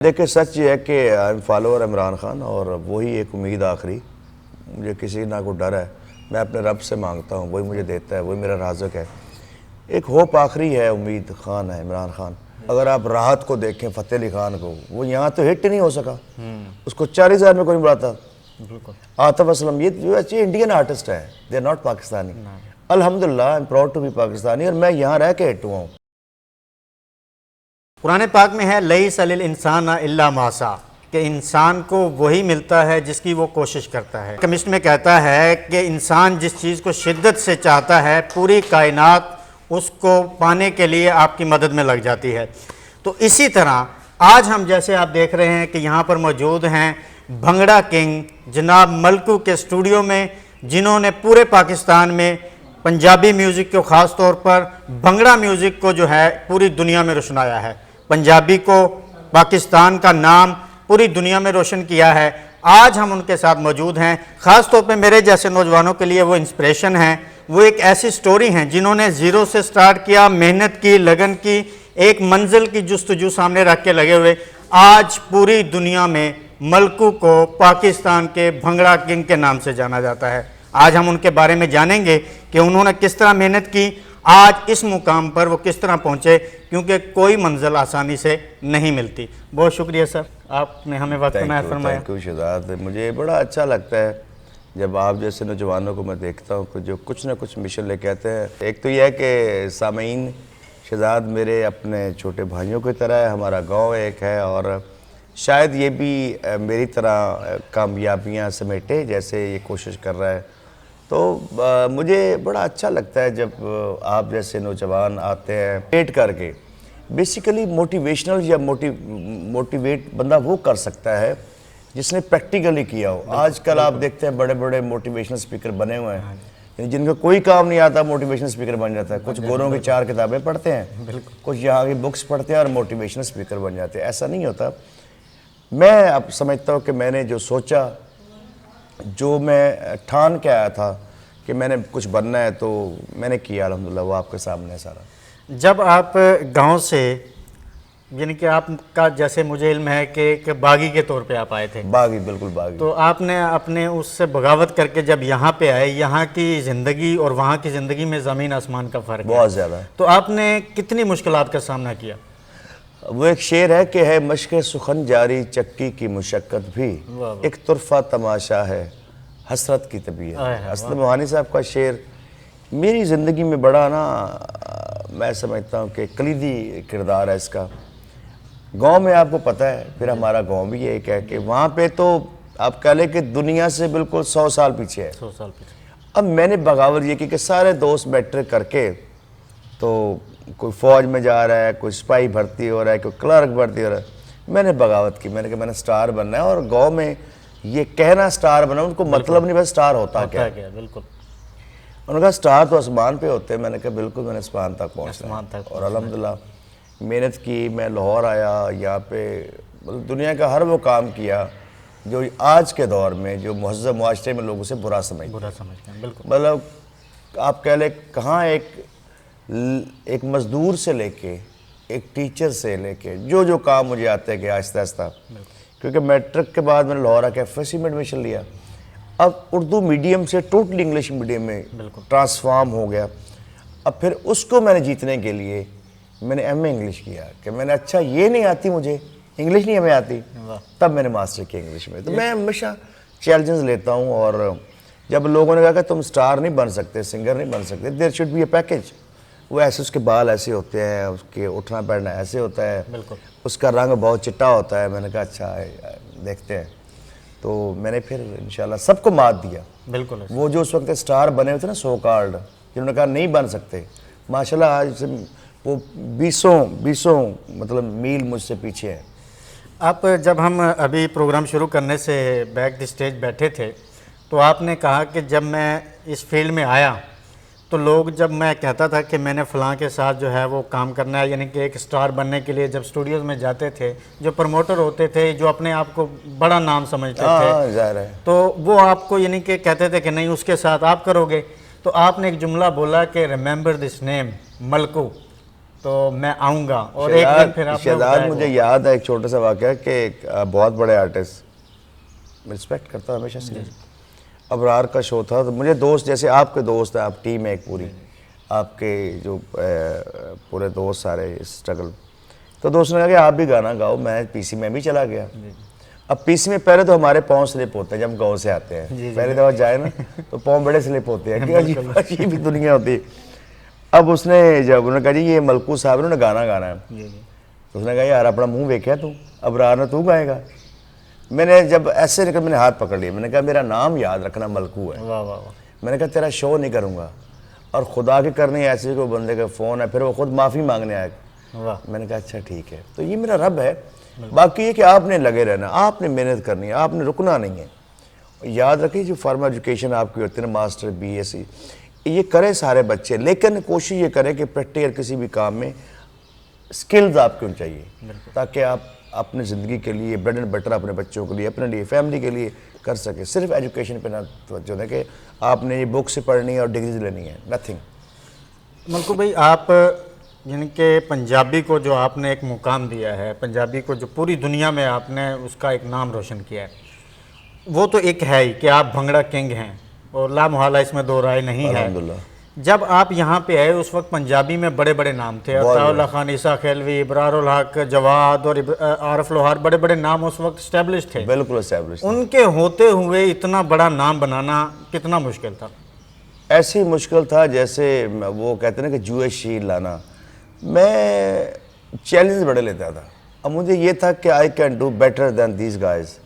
دیکھیں سچ یہ ہے کہ I am follower Imran Khan, اور وہی ایک امید آخری، مجھے کسی نہ کوئی ڈر ہے، میں اپنے رب سے مانگتا ہوں، وہی مجھے دیتا ہے، وہی میرا رازق ہے۔ ایک ہوپ آخری ہے، امید خان ہے، عمران خان۔ اگر آپ راحت کو دیکھیں، فتح علی خان کو، وہ یہاں تو ہٹ ہی نہیں ہو سکا، اس کو 40,000 میں کوئی نہیں بڑھاتا۔ عاطف اسلم، یہ جو اچھی انڈین آرٹسٹ ہے، دے آر ناٹ پاکستانی۔ الحمدللہ I am proud to be Pakistani, اور میں یہاں رہ کے ہٹ ہوا ہوں۔ قرآن پاک میں ہے لیس للانسان الا ما سعی، کہ انسان کو وہی ملتا ہے جس کی وہ کوشش کرتا ہے۔ کمسٹ میں کہتا ہے کہ انسان جس چیز کو شدت سے چاہتا ہے، پوری کائنات اس کو پانے کے لیے آپ کی مدد میں لگ جاتی ہے۔ تو اسی طرح آج ہم جیسے آپ دیکھ رہے ہیں کہ یہاں پر موجود ہیں بھنگڑا کنگ جناب ملکو کے اسٹوڈیو میں، جنہوں نے پورے پاکستان میں پنجابی میوزک کو، خاص طور پر بھنگڑا میوزک کو جو ہے پوری دنیا میں روشنایا ہے، پنجابی کو، پاکستان کا نام پوری دنیا میں روشن کیا ہے۔ آج ہم ان کے ساتھ موجود ہیں، خاص طور پہ میرے جیسے نوجوانوں کے لیے وہ انسپریشن ہیں۔ وہ ایک ایسی سٹوری ہیں جنہوں نے زیرو سے سٹارٹ کیا، محنت کی، لگن کی، ایک منزل کی جستجو سامنے رکھ کے لگے ہوئے آج پوری دنیا میں ملکو کو پاکستان کے بھنگڑا کنگ کے نام سے جانا جاتا ہے۔ آج ہم ان کے بارے میں جانیں گے کہ انہوں نے کس طرح محنت کی، آج اس مقام پر وہ کس طرح پہنچے، کیونکہ کوئی منزل آسانی سے نہیں ملتی۔ بہت شکریہ سر، آپ نے ہمیں وقت عنایت فرمایا۔ تھینک یو شہزاد، مجھے بڑا اچھا لگتا ہے جب آپ جیسے نوجوانوں کو میں دیکھتا ہوں کہ جو کچھ نہ کچھ مشن لے کے آتے ہیں۔ ایک تو یہ ہے کہ سامعین، شہزاد میرے اپنے چھوٹے بھائیوں کی طرح ہے، ہمارا گاؤں ایک ہے، اور شاید یہ بھی میری طرح کامیابیاں سمیٹے جیسے یہ کوشش کر رہا ہے۔ تو مجھے بڑا اچھا لگتا ہے جب آپ جیسے نوجوان آتے ہیں موٹیویٹ کر کے۔ بیسیکلی موٹیویشنل یا موٹیویٹ بندہ وہ کر سکتا ہے جس نے پریکٹیکلی کیا ہو۔ آج کل آپ دیکھتے ہیں بڑے بڑے موٹیویشنل سپیکر بنے ہوئے ہیں، جن کا کوئی کام نہیں آتا موٹیویشنل سپیکر بن جاتا ہے۔ کچھ گوروں کی 4 کتابیں پڑھتے ہیں، کچھ یہاں کی بکس پڑھتے ہیں اور موٹیویشنل سپیکر بن جاتے ہیں۔ ایسا نہیں ہوتا۔ میں اب سمجھتا ہوں کہ میں نے جو سوچا، جو میں ٹھان کے آیا تھا کہ میں نے کچھ بننا ہے، تو میں نے کیا، الحمدللہ وہ آپ کے سامنے ہے سارا۔ جب آپ گاؤں سے، یعنی کہ آپ کا جیسے مجھے علم ہے کہ ایک باغی کے طور پہ آپ آئے تھے، باغی، بالکل باغی، تو آپ نے اپنے اس سے بغاوت کر کے جب یہاں پہ آئے، یہاں کی زندگی اور وہاں کی زندگی میں زمین آسمان کا فرق ہے، بہت زیادہ۔ تو آپ نے کتنی مشکلات کا سامنا کیا؟ وہ ایک شعر ہے کہ ہے مشق سخن جاری چکی کی مشقت بھی، ایک طرفہ تماشا ہے حسرت کی طبیعت۔ اسلم موہانی صاحب کا شعر میری زندگی میں بڑا میں سمجھتا ہوں کہ کلیدی کردار ہے اس کا۔ گاؤں میں آپ کو پتہ ہے، پھر ہمارا گاؤں بھی ایک ہے کہ وہاں پہ تو آپ کہہ لیں کہ دنیا سے بالکل 100 سال پیچھے ہے۔ 100 سال پیچھے۔ اب میں نے بغاوت یہ کی کہ سارے دوست میٹرک کر کے، تو کوئی فوج میں جا رہا ہے، کوئی سپاہی بھرتی ہو رہا ہے، کوئی کلرک بھرتی ہو رہا ہے۔ میں نے بغاوت کی، میں نے کہا میں نے سٹار بننا ہے، اور گاؤں میں یہ کہنا سٹار بنا، ان کو مطلب نہیں بس سٹار ہوتا کیا ہے۔ بالکل۔ انہوں نے کہا سٹار تو آسمان پہ ہوتے ہیں، میں نے کہا بالکل میں نے آسمان تک پہنچنا ہے، اور الحمدللہ محنت کی۔ میں لاہور آیا، یہاں پہ دنیا کا ہر وہ کام کیا جو آج کے دور میں جو مہذب معاشرے میں لوگ اسے برا سمجھتے ہیں۔ بالکل۔ مطلب آپ کہہ لیں کہاں ایک مزدور سے لے کے ایک ٹیچر سے لے کے جو کام مجھے آتے ہیں کہ آہستہ آہستہ، کیونکہ میٹرک کے بعد میں نے لاہور آ کے FSC میں ایڈمیشن لیا، اب اردو میڈیم سے ٹوٹلی انگلش میڈیم میں ٹرانسفارم ہو گیا۔ اب پھر اس کو میں نے جیتنے کے لیے میں نے MA انگلش کیا، کہ میں نے اچھا یہ نہیں آتی مجھے، انگلش نہیں ہمیں آتی، تب میں نے ماسٹر کیا انگلش میں۔ تو میں ہمیشہ چیلنجز لیتا ہوں، اور جب لوگوں نے کہا کہ تم سٹار نہیں بن سکتے، سنگر نہیں بن سکتے، there should be a package, وہ ایسے اس کے بال ایسے ہوتے ہیں، اس کے اٹھنا بیٹھنا ایسے ہوتا ہے، اس کا رنگ بہت چٹا ہوتا ہے۔ میں نے کہا اچھا دیکھتے ہیں، تو میں نے پھر انشاءاللہ سب کو مات دیا۔ بالکل۔ وہ جو اس وقت سٹار بنے ہوئے تھے نا، سو کارڈ، جنہوں نے کہا نہیں بن سکتے، ماشاءاللہ آج وہ 20 مطلب میل مجھ سے پیچھے ہے۔ آپ جب ہم ابھی پروگرام شروع کرنے سے بیک دی سٹیج بیٹھے تھے، تو آپ نے کہا کہ جب میں اس فیلڈ میں آیا تو لوگ، جب میں کہتا تھا کہ میں نے فلاں کے ساتھ جو ہے وہ کام کرنا ہے، یعنی کہ ایک سٹار بننے کے لیے جب اسٹوڈیوز میں جاتے تھے، جو پروموٹر ہوتے تھے، جو اپنے آپ کو بڑا نام سمجھتے تھے، ظاہر ہے، تو وہ آپ کو یعنی کہ کہتے تھے کہ نہیں اس کے ساتھ آپ کرو گے۔ تو آپ نے ایک جملہ بولا کہ ریممبر دس نیم ملکو، تو میں آؤں گا. اور ایک دن پھر آپ شہزاد مجھے یاد ہے ایک چھوٹا سا واقعہ کہ ایک بہت بڑے آرٹسٹ میں رسپیکٹ کرتا ہوں ہمیشہ سے, ابرار کا شو تھا, تو مجھے دوست جیسے آپ کے دوست ہیں, آپ ٹیم ہے ایک پوری, آپ کے جو پورے دوست سارے اسٹرگل, تو دوست نے کہا کہ آپ بھی گانا گاؤ. میں پی سی میں بھی چلا گیا. اب پی سی میں پہلے تو ہمارے پاؤں سلپ ہوتے ہیں جب گاؤں سے آتے ہیں, پہلے دفعہ جائے نا تو پاؤں بڑے سلپ ہوتے ہیں کہ عجیب بھی دنیا ہوتی ہے. اب اس نے جب انہوں نے کہا جی یہ ملکو صاحب انہوں نے گانا گانا ہے, تو اس نے کہا یار اپنا منہ ویکھیا تو ابرار نے تو گائے گا. میں نے جب ایسے نکل میں نے ہاتھ پکڑ لیا, میں نے کہا میرا نام یاد رکھنا ملکو ہے. واہ واہ واہ. میں نے کہا تیرا شو نہیں کروں گا, اور خدا کے کرنے ایسے کوئی بندے کا فون ہے, پھر وہ خود معافی مانگنے آئے. میں نے کہا اچھا ٹھیک ہے. تو یہ میرا رب ہے. باقی یہ کہ آپ نے لگے رہنا, آپ نے محنت کرنی ہے, آپ نے رکنا نہیں ہے. یاد رکھیں جو فارمل ایجوکیشن آپ کی ہوتی ہے نا, ماسٹر بی ایس سی, یہ کریں سارے بچے, لیکن کوشش یہ کریں کہ پریکٹیکل کسی بھی کام میں سکلز آپ کو چاہیے, تاکہ آپ اپنی زندگی کے لیے بریڈ اینڈ بٹر اپنے بچوں کے لیے, اپنے لیے, فیملی کے لیے کر سکیں. صرف ایجوکیشن پہ نہ توجہ دیں کہ آپ نے یہ بک سے پڑھنی ہے اور ڈگریز لینی ہے, نتھنگ. ملکو بھائی, آپ یعنی کہ پنجابی کو جو آپ نے ایک مقام دیا ہے, پنجابی کو جو پوری دنیا میں آپ نے اس کا ایک نام روشن کیا ہے, وہ تو ایک ہے ہی کہ آپ بھنگڑا کنگ ہیں, اور لا محالہ اس میں دو رائے نہیں ہے. الحمدللہ. جب آپ یہاں پہ آئے اس وقت پنجابی میں بڑے بڑے نام تھے, عطاء اللہ خان, عیسیٰ خیلوی, ابرار الحق, جواد اور عارف لوہار, بڑے بڑے نام اس وقت اسٹیبلش تھے. بالکل اسٹیبلش. ان کے ہوتے ہوئے اتنا بڑا نام بنانا کتنا مشکل تھا؟ ایسی مشکل تھا جیسے وہ کہتے ہیں نا کہ جوئے شیر لانا. میں چیلنج بڑے لیتا تھا. اب مجھے یہ تھا کہ I can do better than these guys.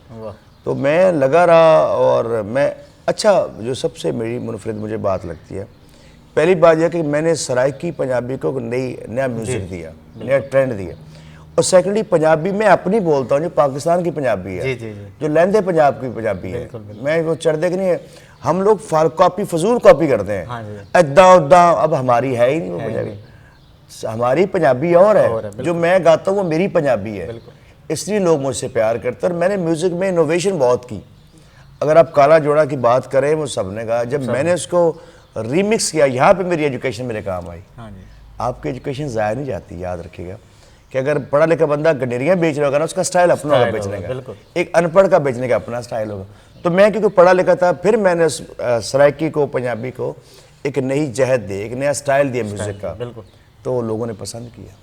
تو میں لگا رہا, اور میں اچھا جو سب سے میری منفرد مجھے بات لگتی ہے, پہلی بات یہ کہ میں نے سرائکی پنجابی کو نیا میوزک دیا, نیا ٹرینڈ دیا. اور سیکنڈلی پنجابی میں اپنی بولتا ہوں جو پاکستان کی پنجابی ہے, جو لہندے پنجاب کی پنجابی ہے. میں وہ چڑھ کہ نہیں ہے, ہم لوگ کاپی فضول کاپی کرتے ہیں ادا ادا. اب ہماری ہے ہی نہیں وہ پنجابی, ہماری پنجابی اور ہے, جو میں گاتا ہوں وہ میری پنجابی ہے. اس لیے لوگ مجھ سے پیار کرتے ہیں. اور میں نے میوزک میں انوویشن بہت کی. اگر آپ کالا جوڑا کی بات کریں, وہ سب نے کہا, جب میں نے اس کو ریمکس کیا, یہاں پہ میری ایجوکیشن میرے کام آئی. آپ کی ایجوکیشن ضائع نہیں جاتی, یاد رکھیے گا کہ اگر پڑھا لکھا بندہ گنیریاں بیچ رہا ہوگا نا, اس کا سٹائل اپنا ہوگا بیچنے کا, ایک ان پڑھ کا بیچنے کا اپنا سٹائل ہوگا. تو میں کیونکہ پڑھا لکھا تھا, پھر میں نے سرائکی کو, پنجابی کو ایک نئی جہت دی, ایک نیا سٹائل دیا میوزک کا, تو لوگوں نے پسند کیا.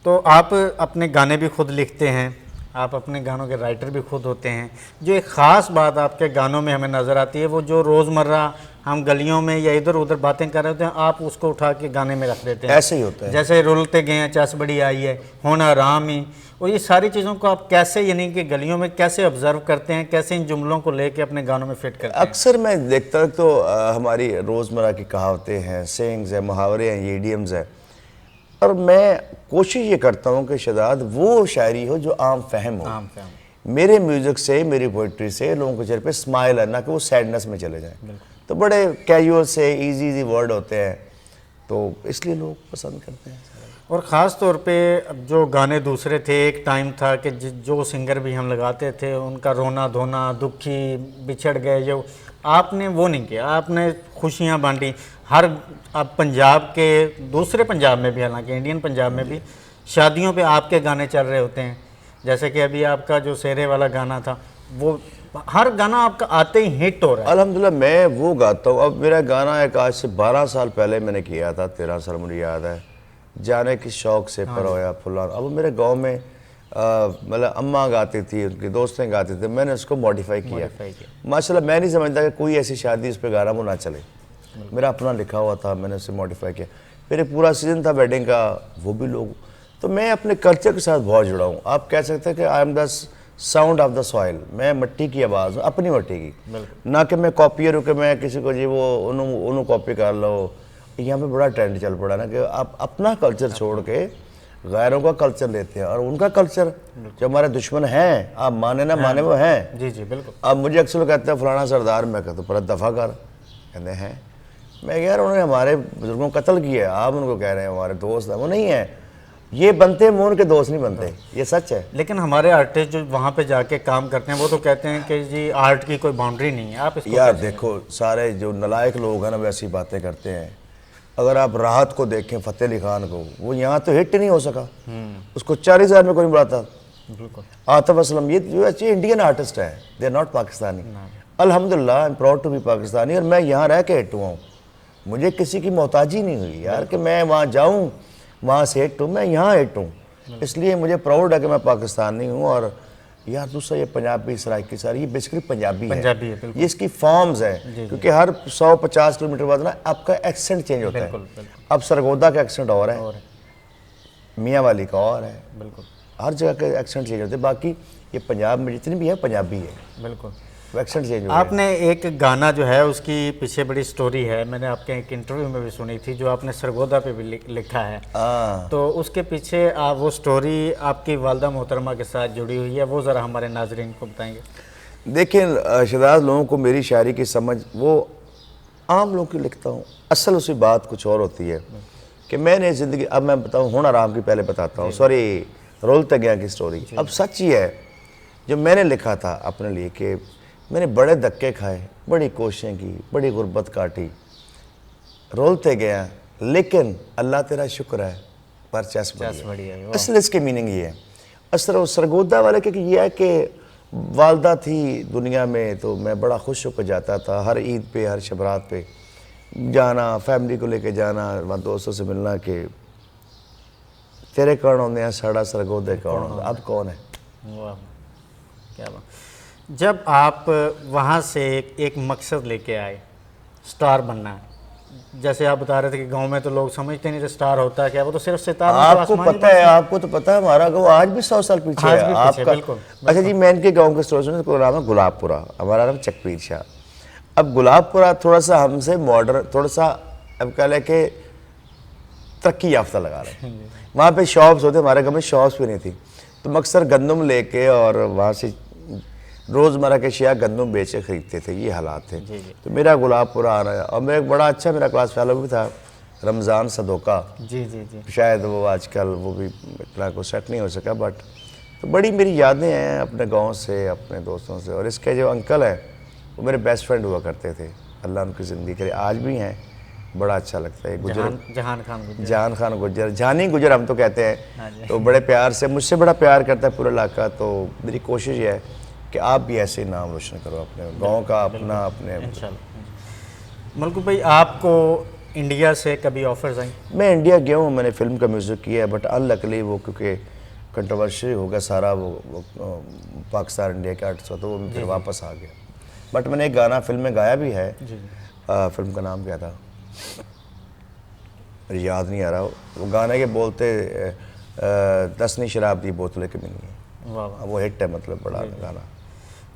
تو آپ اپنے گانے بھی خود لکھتے ہیں, آپ اپنے گانوں کے رائٹر بھی خود ہوتے ہیں. جو ایک خاص بات آپ کے گانوں میں ہمیں نظر آتی ہے, وہ جو روزمرہ ہم گلیوں میں یا ادھر ادھر باتیں کر رہے ہوتے ہیں, آپ اس کو اٹھا کے گانے میں رکھ دیتے ہیں. ایسے ہی ہوتا ہے. جیسے رولتے گئے ہیں چس بڑی آئی ہے, ہونا آرام ہی, اور یہ ساری چیزوں کو آپ کیسے, یعنی کہ گلیوں میں کیسے آبزرو کرتے ہیں, کیسے ان جملوں کو لے کے اپنے گانوں میں فٹ کرتے ہیں؟ اکثر میں دیکھتا ہوں تو ہماری روزمرہ کی کہاوتیں ہیں, سینگز ہیں, محاورے ہیں, ایڈیمز ہیں, اور میں کوشش یہ کرتا ہوں کہ شہزاد وہ شاعری ہو جو عام فہم ہو. میرے میوزک سے, میری پوئٹری سے لوگوں کے چہرے پہ اسمائل ہے, نہ کہ وہ سیڈنس میں چلے جائیں. تو بڑے کیجول سے ایزی ورڈ ہوتے ہیں, تو اس لیے لوگ پسند کرتے ہیں. اور خاص طور پہ جو گانے دوسرے تھے, ایک ٹائم تھا کہ جو سنگر بھی ہم لگاتے تھے ان کا رونا دھونا, دکھی, بچھڑ گئے, جو آپ نے وہ نہیں کیا. آپ نے خوشیاں بانٹی. ہر اب پنجاب کے, دوسرے پنجاب میں بھی, حالانکہ انڈین پنجاب میں بھی شادیوں پہ آپ کے گانے چل رہے ہوتے ہیں. جیسے کہ ابھی آپ کا جو سیرے والا گانا تھا, وہ ہر گانا آپ کا آتے ہی ہٹ ہو رہا ہے. الحمدللہ میں وہ گاتا ہوں. اب میرا گانا ایک آج سے 12 سال پہلے میں نے کیا تھا, 13 سال مجھے یاد ہے, جانے کی شوق سے پرویا پھلان. اب میرے گاؤں میں مطلب اماں گاتی تھی, ان کی دوستیں گاتی تھے, میں نے اس کو موڈیفائی کیا. ماشاءاللہ میں نہیں سمجھتا کہ کوئی ایسی شادی اس پہ گانا وہ نہ چلے. میرا اپنا لکھا ہوا تھا, میں نے اسے موڈیفائی کیا. پھر ایک پورا سیزن تھا ویڈنگ کا, وہ بھی لوگ. تو میں اپنے کلچر کے ساتھ بہت جڑا ہوں. آپ کہہ سکتے ہیں کہ I am the sound of the soil. میں مٹی کی آواز ہوں, اپنی مٹی کی, نہ کہ میں کاپیئر ہوں کہ میں کسی کو جی وہ انہوں کاپی کر لو. یہاں پہ بڑا ٹرینڈ چل پڑا نا کہ آپ اپنا کلچر چھوڑ کے غیروں کا کلچر لیتے ہیں, اور ان کا کلچر جو ہمارے دشمن ہیں, آپ مانے نہ مانے وہ ہیں. جی جی بالکل. اب مجھے اکثر کہتے ہیں فلانا سردار, میں کہتا ہوں پر دفاع کر, کہتے ہیں میں یار انہوں نے ہمارے بزرگوں کو قتل کیا ہے, آپ ان کو کہہ رہے ہیں ہمارے دوست ہیں. وہ نہیں ہیں, یہ بنتے ہیں, ان کے دوست نہیں بنتے, یہ سچ ہے. لیکن ہمارے آرٹسٹ جو وہاں پہ جا کے کام کرتے ہیں وہ تو کہتے ہیں کہ جی آرٹ کی کوئی باؤنڈری نہیں ہے. آپ اس کو یار دیکھو, سارے جو نلائق لوگ ہیں نا وہ ایسی باتیں کرتے ہیں. اگر آپ راحت کو دیکھیں فتح علی خان کو, وہ یہاں تو ہٹ نہیں ہو سکا, اس کو 40,000 میں کوئی نہیں بلاتا. بالکل. آطف اسلم یہ جو اچھے انڈین آرٹسٹ ہیں, دے آر ناٹ پاکستانی. الحمدللہ I am proud to be Pakistani, اور میں یہاں رہ کے ہٹ ہوا ہوں. مجھے کسی کی محتاجی نہیں ہوئی یار کہ میں وہاں جاؤں وہاں سے ہٹ ہوں, میں یہاں ہٹ ہوں. اس لیے مجھے پراؤڈ ہے کہ میں پاکستانی ہوں. اور یار دوسرا یہ پنجابی سرائکی ساری یہ بیسکلی پنجابی ہے, یہ اس کی فارمز ہیں, کیونکہ ہر 150 کلومیٹر بعد نا آپ کا ایکسنٹ چینج ہوتا ہے. اب سرگودا کا ایکسنٹ اور ہے, میاں والی کا اور ہے, بالکل ہر جگہ کے ایکسنٹ چینج ہوتے ہیں. باقی یہ پنجاب میں جتنی بھی ہے پنجابی ہے, بالکل. ایکسنٹ چینج ہو آپ نے ایک گانا جو ہے اس کی پیچھے بڑی سٹوری ہے, میں نے آپ کے ایک انٹرویو میں بھی سنی تھی, جو آپ نے سرگودا پہ بھی لکھا ہے. تو اس کے پیچھے وہ سٹوری آپ کی والدہ محترمہ کے ساتھ جڑی ہوئی ہے, وہ ذرا ہمارے ناظرین کو بتائیں گے. دیکھیں شہزاد, لوگوں کو میری شاعری کی سمجھ وہ عام لوگوں کی لکھتا ہوں, اصل اسی بات کچھ اور ہوتی ہے کہ میں نے زندگی, اب میں بتاؤں ہوں آرام کی پہلے بتاتا ہوں, سوری رولتے گیا کی سٹوری. اب سچ یہ ہے جو میں نے لکھا تھا اپنے لیے کہ میں نے بڑے دھکے کھائے, بڑی کوششیں کی, بڑی غربت کاٹی, رولتے گیا, لیکن اللہ تیرا شکر ہے پر چس بڑی ہے. اصل اس کی میننگ یہ ہے. اصل سرگودا والے کہ یہ ہے کہ والدہ تھی دنیا میں تو میں بڑا خوش ہو کے جاتا تھا, ہر عید پہ ہر شبرات پہ جانا, فیملی کو لے کے جانا, وہاں دوستوں سے ملنا کہ تیرے کون ہوندے ہیں ساڑا سرگودے کون ہوندے, اب کون ہے. واہ کیا بات. جب آپ وہاں سے ایک مقصد لے کے آئے, سٹار بننا ہے, جیسے آپ بتا رہے تھے کہ گاؤں میں تو لوگ سمجھتے نہیں تھے سٹار ہوتا ہے کیا, وہ تو صرف ستاروں آپ کو پتہ ہے, آپ کو تو پتہ ہے ہمارا گاؤں آج بھی 100 سال پیچھے ہے آپ کا. اچھا جی, میں ان کے گاؤں کے سٹور سے, کوئی نام ہے گلاب پورہ, ہمارا نام چکپیر شاہ. اب گلاب پورہ تھوڑا سا ہم سے ماڈرن, تھوڑا سا اب کہہ لیں کہ ترقی یافتہ لگا رہے ہیں. وہاں پہ شاپس ہوتے, ہمارے گاؤں میں شاپس بھی نہیں تھی, تو اکثر گندم لے کے اور وہاں سے روزمرہ کے اشیاء گندم بیچ کے خریدتے تھے, یہ حالات تھے. تو میرا گلاب پورہ آ رہا ہے, اور میرا ایک بڑا اچھا میرا کلاس فیلو بھی تھا رمضان صدوقہ, شاید وہ آج کل وہ بھی اتنا کو سیٹ نہیں ہو سکا, بٹ تو بڑی میری یادیں ہیں اپنے گاؤں سے, اپنے دوستوں سے. اور اس کے جو انکل ہیں وہ میرے بیسٹ فرینڈ ہوا کرتے تھے, اللہ ان کی زندگی کرے, آج بھی ہیں, بڑا اچھا لگتا ہے. جہان خان گجر, جہانی گجر ہم تو کہتے ہیں, تو بڑے پیار سے, مجھ سے بڑا پیار کرتا ہے پورا علاقہ. تو میری کوشش یہ ہے کہ آپ بھی ایسے نام روشن کرو اپنے گاؤں کا, اپنا اپنے. ملکو بھائی, آپ کو انڈیا سے کبھی آفرز آئیں؟ میں انڈیا گیا ہوں, میں نے فلم کا میوزک کیا ہے, بٹ انلکلی وہ کیونکہ کنٹروورشی ہو گیا سارا, وہ پاکستان انڈیا کے آرٹسٹ تو وہ پھر واپس آ گیا. بٹ میں نے ایک گانا فلم میں گایا بھی ہے, فلم کا نام کیا تھا مجھے یاد نہیں آ رہا. وہ گانے کے بولتے 10 نہیں شراب دی بوتلیں کی ملی ہیں, وہ ہٹ ہے, مطلب بڑا گانا.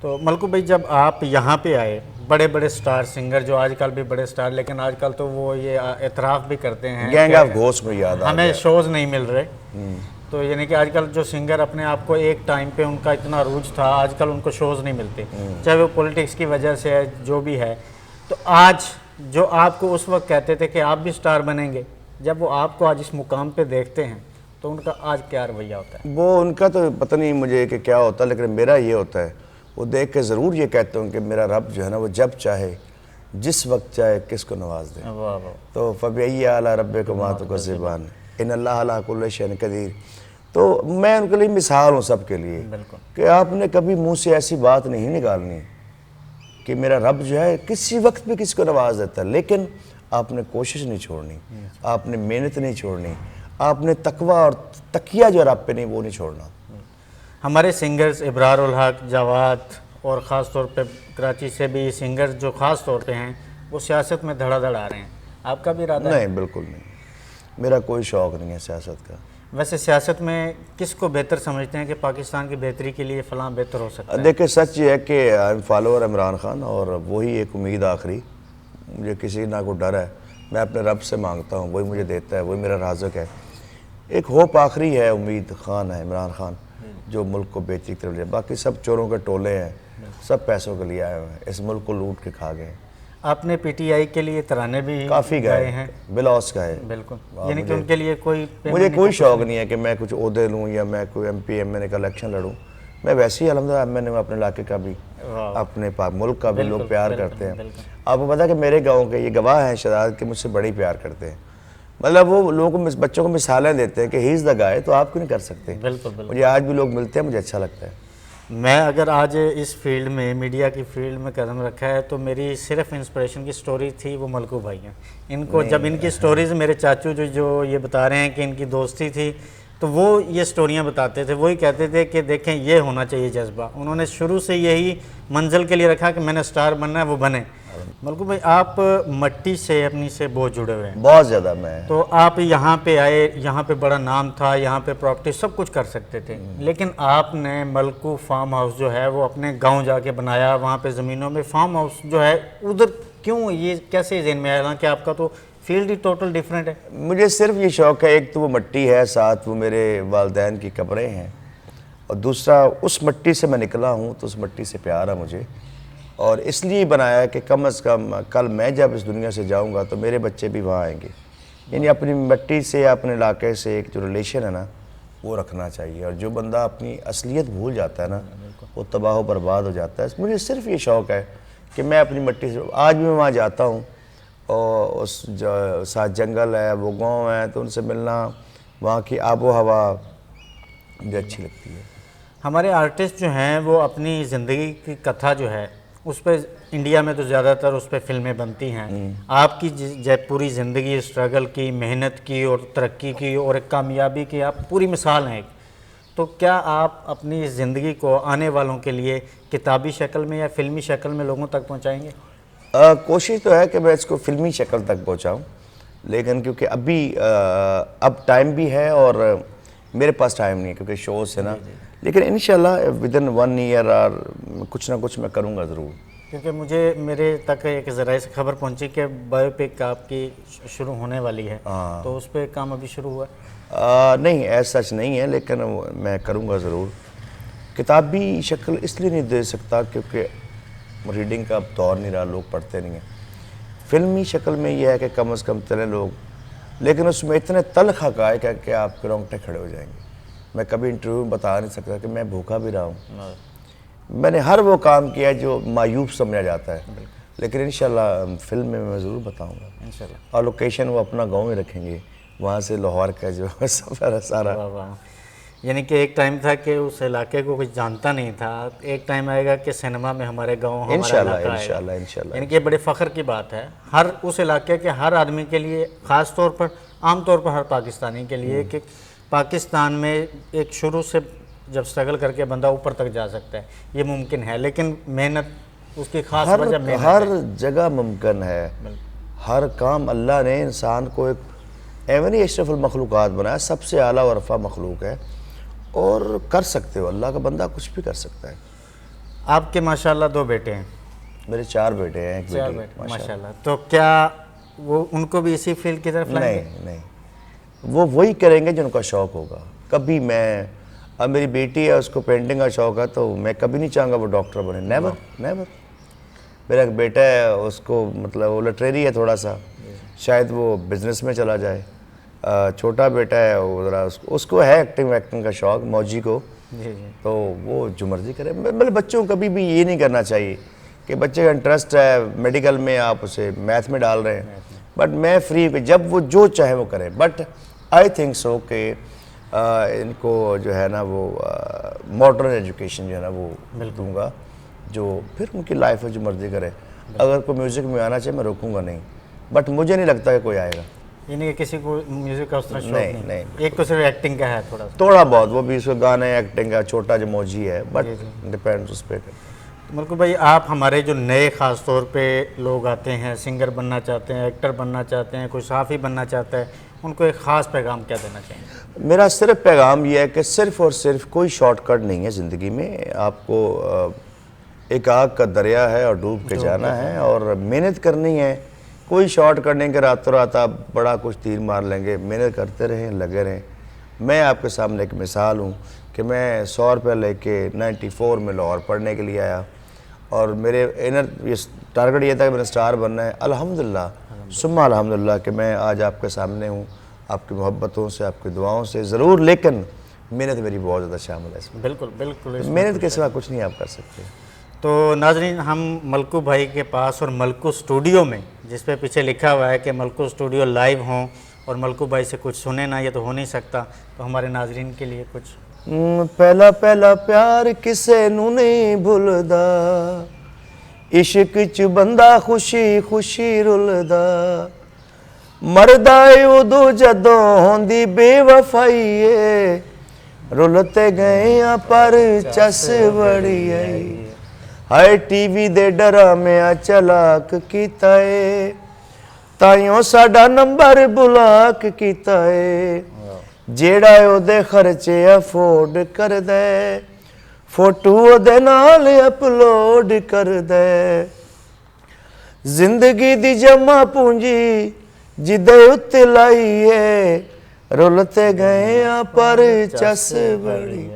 تو ملکو بھائی, جب آپ یہاں پہ آئے, بڑے بڑے سٹار سنگر جو آج کل بھی بڑے سٹار, لیکن آج کل تو وہ یہ اعتراف بھی کرتے ہیں گینگ آف گھوسٹ میں یاد آ ہمیں شوز نہیں مل رہے. تو یعنی کہ آج کل جو سنگر اپنے آپ کو ایک ٹائم پہ ان کا اتنا عروج تھا, آج کل ان کو شوز نہیں ملتے, چاہے وہ پولیٹکس کی وجہ سے ہے, جو بھی ہے. تو آج جو آپ کو اس وقت کہتے تھے کہ آپ بھی سٹار بنیں گے, جب وہ آپ کو آج اس مقام پہ دیکھتے ہیں تو ان کا آج کیا رویہ ہوتا ہے؟ وہ ان کا تو پتہ نہیں مجھے کہ کیا ہوتا ہے, لیکن میرا یہ ہوتا ہے, وہ دیکھ کے ضرور یہ کہتے ہوں کہ میرا رب جو ہے نا وہ جب چاہے جس وقت چاہے کس کو نواز دے. تو فبأي آلاء ربكما تكذبان ان اللہ علی کل شیء قدیر. تو میں ان کے لیے مثال ہوں سب کے لیے کہ آپ نے کبھی منہ سے ایسی بات نہیں نکالنی کہ میرا رب جو ہے کسی وقت بھی کسی کو نواز دیتا ہے, لیکن آپ نے کوشش نہیں چھوڑنی, آپ نے محنت نہیں چھوڑنی, آپ نے تقوی اور تقیہ جو رب پہ نہیں وہ نہیں چھوڑنا. ہمارے سنگرز ابرار الحق, جواد, اور خاص طور پہ کراچی سے بھی سنگرز جو خاص طور پہ ہیں, وہ سیاست میں دھڑا دھڑ آ رہے ہیں, آپ کا بھی ارادہ ہے؟ نہیں, بالکل نہیں, میرا کوئی شوق نہیں ہے سیاست کا. ویسے سیاست میں کس کو بہتر سمجھتے ہیں کہ پاکستان کی بہتری کے لیے فلاں بہتر ہو سکتا ہے؟ دیکھیں سچ یہ ہے کہ I am follower Imran Khan, اور وہی ایک امید آخری, مجھے کسی نہ کوئی ڈر ہے, میں اپنے رب سے مانگتا ہوں, وہی مجھے دیتا ہے, وہی میرا رازق ہے. ایک ہوپ آخری ہے, امید خان ہے, عمران خان, جو ملک کو بہتری کی طرف لے. باقی سب چوروں کے ٹولے ہیں, سب پیسوں کے لیے آئے ہوئے ہیں, اس ملک کو لوٹ کے کھا گئے ہیں. آپ نے پی ٹی آئی کے لیے ترانے بھی کافی گائے ہیں, بلاس گائے. بالکل, یعنی کہ ان کے لیے مجھے کوئی شوق نہیں ہے کہ میں کچھ عہدے لوں یا میں کوئی ایم پی ایم این اے کا الیکشن لڑوں. میں ویسے ہی الحمدللہ ایم این اے اپنے علاقے کا بھی, اپنے ملک کا بھی لوگ پیار کرتے ہیں. آپ کو پتا کہ میرے گاؤں کے یہ گواہ ہیں شہزاد کہ مجھ سے بڑے پیار کرتے ہیں, مطلب وہ لوگوں کو بچوں کو مثالیں دیتے ہیں کہ ہی از دا گائے، تو آپ کیوں نہیں کر سکتے؟ بالکل بالکل. مجھے آج بھی لوگ ملتے ہیں، مجھے اچھا لگتا ہے. میں اگر آج اس فیلڈ میں میڈیا کی فیلڈ میں قدم رکھا ہے تو میری صرف انسپریشن کی سٹوری تھی وہ ملکو بھائی ہیں. ان کو جب ان کی سٹوریز میرے چاچو جو یہ بتا رہے ہیں کہ ان کی دوستی تھی تو وہ یہ سٹوریاں بتاتے تھے، وہی کہتے تھے کہ دیکھیں یہ ہونا چاہیے جذبہ. انہوں نے شروع سے یہی منزل کے لیے رکھا کہ میں نے سٹار بننا ہے، وہ بنے. ملکو بھائی آپ مٹی سے اپنی سے بہت جڑے ہوئے ہیں. بہت زیادہ. میں تو آپ یہاں پہ آئے، یہاں پہ بڑا نام تھا، یہاں پہ پراپرٹی سب کچھ کر سکتے تھے، لیکن آپ نے ملکو فارم ہاؤس جو ہے وہ اپنے گاؤں جا کے بنایا. وہاں پہ زمینوں میں فارم ہاؤس جو ہے ادھر کیوں، یہ کیسے ذہن میں آیا کہ آپ کا تو فیلڈ ہی ٹوٹل ڈیفرنٹ ہے؟ مجھے صرف یہ شوق ہے، ایک تو وہ مٹی ہے، ساتھ وہ میرے والدین کی قبریں ہیں، اور دوسرا اس مٹی سے میں نکلا ہوں تو اس مٹی سے پیار ہے مجھے. اور اس لیے بنایا کہ کم از کم کل میں جب اس دنیا سے جاؤں گا تو میرے بچے بھی وہاں آئیں گے. یعنی اپنی مٹی سے، اپنے علاقے سے ایک جو ریلیشن ہے نا وہ رکھنا چاہیے. اور جو بندہ اپنی اصلیت بھول جاتا ہے نا وہ تباہ و برباد ہو جاتا ہے. مجھے صرف یہ شوق ہے کہ میں اپنی مٹی سے، آج بھی میں وہاں جاتا ہوں اور اس ساتھ جنگل ہے، وہ گاؤں ہے، تو ان سے ملنا، وہاں کی آب و ہوا مجھے اچھی لگتی ہے. ہمارے آرٹسٹ جو ہیں وہ اپنی زندگی کی کتھا جو ہے اس پہ انڈیا میں تو زیادہ تر اس پہ فلمیں بنتی ہیں. آپ کی پوری زندگی اسٹرگل کی، محنت کی اور ترقی کی اور ایک کامیابی کی آپ پوری مثال ہیں. تو کیا آپ اپنی زندگی کو آنے والوں کے لیے کتابی شکل میں یا فلمی شکل میں لوگوں تک پہنچائیں گے؟ کوشش تو ہے کہ میں اس کو فلمی شکل تک پہنچاؤں، لیکن کیونکہ ابھی اب ٹائم بھی ہے اور میرے پاس ٹائم نہیں ہے کیونکہ شوز ہے نا. لیکن انشاءاللہ ودن 1 ایئر اور کچھ نہ کچھ میں کروں گا ضرور. کیونکہ میرے تک ایک ذرائع سے خبر پہنچی کہ بایو پک آپ کی شروع ہونے والی ہے، تو اس پہ کام ابھی شروع ہوا ہے؟ نہیں ایسا سچ نہیں ہے، لیکن میں کروں گا ضرور. کتابی شکل اس لیے نہیں دے سکتا کیونکہ ریڈنگ کا اب دور نہیں رہا، لوگ پڑھتے نہیں ہیں. فلمی شکل میں یہ ہے کہ کم از کم چلے لوگ، لیکن اس میں اتنے تلخ حقائق ہے کہ آپ کے رونگٹے کھڑے ہو جائیں گے. میں کبھی انٹرویو میں بتا نہیں سکتا کہ میں بھوکا بھی رہا ہوں. میں نے ہر وہ کام کیا ہے جو معیوب سمجھا جاتا ہے، لیکن انشاءاللہ فلم میں ضرور بتاؤں گا. انشاءاللہ. اور لوکیشن وہ اپنا گاؤں میں رکھیں گے، وہاں سے لاہور کا جو سفر ہے سارا. واہ واہ. یعنی کہ ایک ٹائم تھا کہ اس علاقے کو کچھ جانتا نہیں تھا، ایک ٹائم آئے گا کہ سینما میں ہمارے گاؤں، ہمارا انشاءاللہ علاقہ آئے گا. انشاءاللہ انشاءاللہ. یعنی کہ یہ بڑے فخر کی بات ہے ہر اس علاقے کے ہر آدمی کے لیے، خاص طور پر عام طور پر ہر پاکستانی کے لیے، کہ پاکستان میں ایک شروع سے جب سٹرگل کر کے بندہ اوپر تک جا سکتا ہے، یہ ممکن ہے. لیکن محنت اس کی خاص وجہ محنت ہے. ہر جگہ ممکن ہے، ہر کام. اللہ نے انسان کو ایک ایون ہی اشرف المخلوقات بنایا، سب سے اعلیٰ و رفع مخلوق ہے، اور کر سکتے ہو. اللہ کا بندہ کچھ بھی کر سکتا ہے. آپ کے ماشاءاللہ 2 بیٹے ہیں؟ میرے 4 بیٹے ہیں، ایک 4 بیٹی. بیٹے ماشاءاللہ. تو کیا وہ ان کو بھی اسی فیلڈ کی طرف لائیں گے؟ نہیں، وہ وہی کریں گے جن کا شوق ہوگا. کبھی میں، اب میری بیٹی ہے اس کو پینٹنگ کا شوق ہے تو میں کبھی نہیں چاہوں گا وہ ڈاکٹر بنے. Never never. میرا ایک بیٹا ہے اس کو مطلب وہ لٹریری ہے تھوڑا سا، شاید وہ بزنس میں چلا جائے. چھوٹا بیٹا ہے وہ ذرا اس کو ہے ایکٹنگ کا شوق، موجی کو. تو وہ جو مرضی کرے. مطلب بچوں کو کبھی بھی یہ نہیں کرنا چاہیے کہ بچے کا انٹرسٹ ہے میڈیکل میں، آپ اسے میتھ میں ڈال رہے ہیں. بٹ میں فری کہ جب وہ جو چاہے وہ کریں. بٹ آئی تھنک سو کہ ان کو جو ہے نا وہ ماڈرن ایجوکیشن جو ہے نا وہ دوں گا، جو پھر ان کی لائف ہے جو مرضی کرے. اگر کوئی میوزک میں آنا چاہے میں روکوں گا نہیں، بٹ مجھے نہیں لگتا کہ کوئی آئے گا. یعنی کہ کسی کو میوزک کا اس طرح شوق نہیں نہیں. ایک تو صرف ایکٹنگ کا ہے تھوڑا بہت، وہ بھی اس کو گانے ایکٹنگ کا چھوٹا جو موجی ہے، بٹ ڈپینڈ اس پہ. ملکو بھائی آپ ہمارے جو نئے خاص طور پہ لوگ آتے ہیں، سنگر بننا چاہتے ہیں، ایکٹر بننا چاہتے ہیں، کوئی صحافی بننا چاہتا ہے، ان کو ایک خاص پیغام کیا دینا چاہیں گے؟ میرا صرف پیغام یہ ہے کہ صرف اور صرف کوئی شارٹ کٹ نہیں ہے زندگی میں. آپ کو ایک آگ کا دریا ہے اور ڈوب کے جانا ہے اور محنت کرنی ہے. کوئی شارٹ کٹ نہیں کہ راتوں رات آپ بڑا کچھ تیر مار لیں گے. محنت کرتے رہیں، لگے رہیں. میں آپ کے سامنے ایک مثال ہوں کہ میں 100 روپے لے کے 94 میں لاہور پڑھنے کے لیے آیا، اور میرے یہ ٹارگٹ یہ تھا کہ میں نے سٹار بننا ہے. الحمدللہ ثم الحمدللہ کہ میں آج آپ کے سامنے ہوں، آپ کی محبتوں سے، آپ کی دعاؤں سے ضرور، لیکن محنت میری بہت زیادہ شامل ہے اس میں. بالکل محنت کے سوا کچھ نہیں آپ کر سکتے. تو ناظرین، ہم ملکو بھائی کے پاس اور ملکو اسٹوڈیو میں، جس پہ پیچھے لکھا ہوا ہے کہ ملکو اسٹوڈیو لائیو ہوں اور ملکو بھائی سے کچھ سنے نا، یہ تو ہو نہیں سکتا، تو ہمارے ناظرین کے لیے کچھ۔ پہلا پہلا پیار کسے نو نہیں بھولدا، عشق چ بندہ خوشی خوشی رلدا، مردا اے ادو جدوں ہوندی بے وفائی اے، رلتے گئے ہاں پر چس بڑی آئی، ہائے ٹی وی دے ڈرامے چلاک کیتا اے، تائیوں ساڈا نمبر بلاک کیتا اے، جیڑا او دے خرچے افورڈ کر دے، فوٹو او دے نال اپلوڈ کر دے، زندگی دی جمع پونجی جدے اتے لائی ہے، رلتے گئے ہاں پر چس بڑی